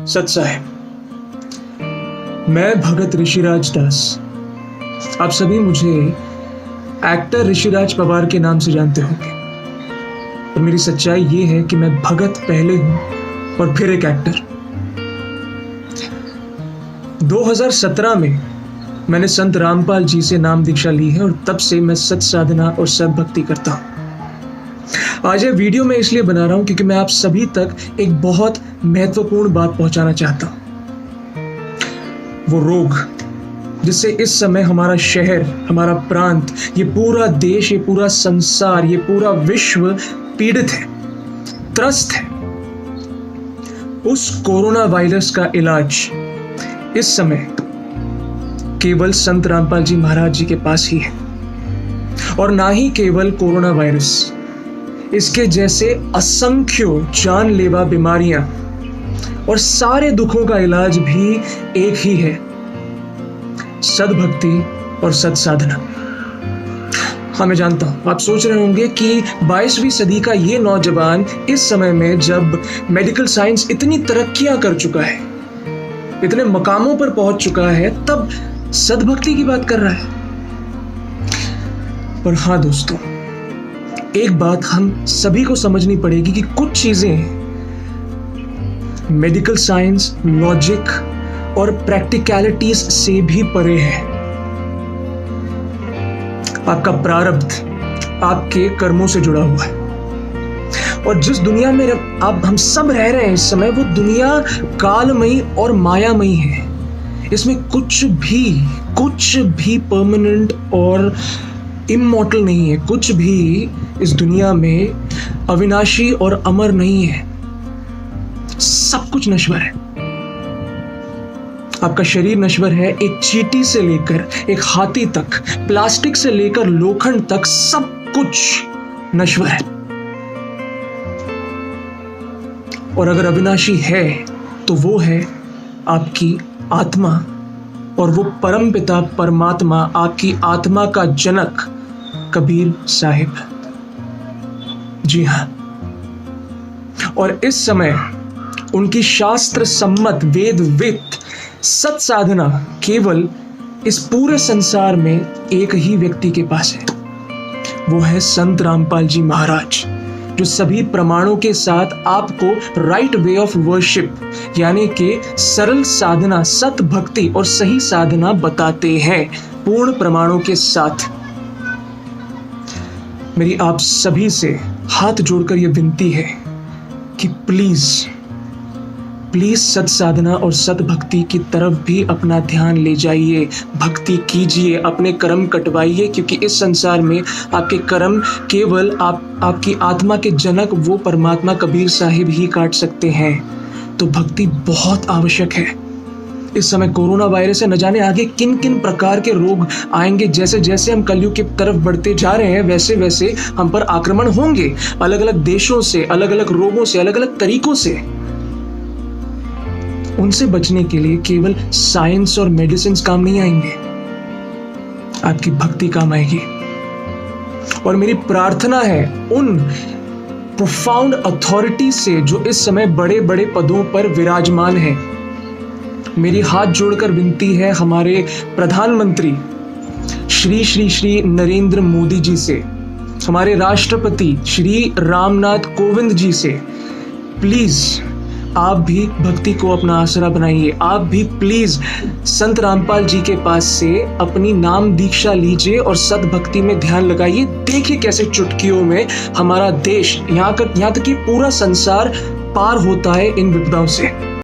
सत साहेब, मैं भगत ऋषिराज दास। आप सभी मुझे एक्टर ऋषिराज पवार के नाम से जानते होंगे, और मेरी सच्चाई ये है कि मैं भगत पहले हूं और फिर एक एक्टर। 2017 में मैंने संत रामपाल जी से नाम दीक्षा ली है और तब से मैं सत साधना और सत भक्ति करता हूं। आज ये वीडियो मैं इसलिए बना रहा हूं क्योंकि मैं आप सभी तक एक बहुत महत्वपूर्ण बात पहुंचाना चाहता हूं। वो रोग जिससे इस समय हमारा शहर, हमारा प्रांत, ये पूरा देश, ये पूरा संसार, ये पूरा विश्व पीड़ित है, त्रस्त है। उस कोरोना वायरस का इलाज इस समय केवल संत रामपाल जी महाराज जी के पास ही है। और ना ही केवल कोरोना वायरस, इसके जैसे असंख्यों जानलेवा बीमारियां और सारे दुखों का इलाज भी एक ही है, सद्भक्ति और सत्साधना। हाँ, मैं जानता हूं आप सोच रहे होंगे कि 22वीं सदी का ये नौजवान इस समय में जब मेडिकल साइंस इतनी तरक्कियां कर चुका है, इतने मकामों पर पहुंच चुका है, तब सद्भक्ति की बात कर रहा है। पर हाँ दोस्तों, एक बात हम सभी को समझनी पड़ेगी कि कुछ चीजें मेडिकल साइंस, लॉजिक और प्रैक्टिकलिटीज से भी परे है। आपका प्रारब्ध आपके कर्मों से जुड़ा हुआ है, और जिस दुनिया में आप हम सब रह रहे हैं इस समय, वो दुनिया कालमयी और मायामयी है। इसमें कुछ भी परमानेंट और इमॉर्टल नहीं है। कुछ भी इस दुनिया में अविनाशी और अमर नहीं है। सब कुछ नश्वर है। आपका शरीर नश्वर है, एक चींटी से लेकर एक हाथी तक, प्लास्टिक से लेकर लोखंड तक, सब कुछ नश्वर है। और अगर अविनाशी है तो वो है आपकी आत्मा, और वो परम पिता परमात्मा, आपकी आत्मा का जनक कबीर साहिब। जी हाँ, और इस समय उनकी शास्त्र सम्मत वेदवित सत साधना केवल इस पूरे संसार में एक ही व्यक्ति के पास है। वो है संत रामपाल जी महाराज, जो सभी प्रमाणों के साथ आपको राइट वे ऑफ वर्शिप यानी कि सरल साधना, सत भक्ति और सही साधना बताते हैं, पूर्ण प्रमाणों के साथ। मेरी आप सभी से हाथ जोड़कर यह विनती है कि प्लीज सत साधना और सत भक्ति की तरफ भी अपना ध्यान ले जाइए, भक्ति कीजिए, अपने कर्म कटवाइए, क्योंकि इस संसार में आपके कर्म केवल आपकी आत्मा के जनक वो परमात्मा कबीर साहिब ही काट सकते हैं। तो भक्ति बहुत आवश्यक है। इस समय कोरोना वायरस से न जाने आगे किन किन प्रकार के रोग आएंगे। जैसे जैसे हम कलयुग की तरफ बढ़ते जा रहे हैं, वैसे वैसे हम पर आक्रमण होंगे, अलग अलग देशों से, अलग अलग रोगों से, अलग अलग तरीकों से। उनसे बचने के लिए केवल साइंस और मेडिसिन काम नहीं आएंगे, आपकी भक्ति काम आएगी। और मेरी प्रार्थना है उन प्रोफाउंड अथॉरिटी से जो इस समय बड़े बड़े पदों पर विराजमान है, मेरी हाथ जोड़कर विनती है हमारे प्रधानमंत्री श्री श्री श्री नरेंद्र मोदी जी से, हमारे राष्ट्रपति श्री रामनाथ कोविंद जी से, प्लीज आप भी भक्ति को अपना आसरा बनाइए। आप भी प्लीज संत रामपाल जी के पास से अपनी नाम दीक्षा लीजिए और सत भक्ति में ध्यान लगाइए। देखिए कैसे चुटकियों में हमारा देश, यहाँ तक कि पूरा संसार पार होता है इन विपदाओं से।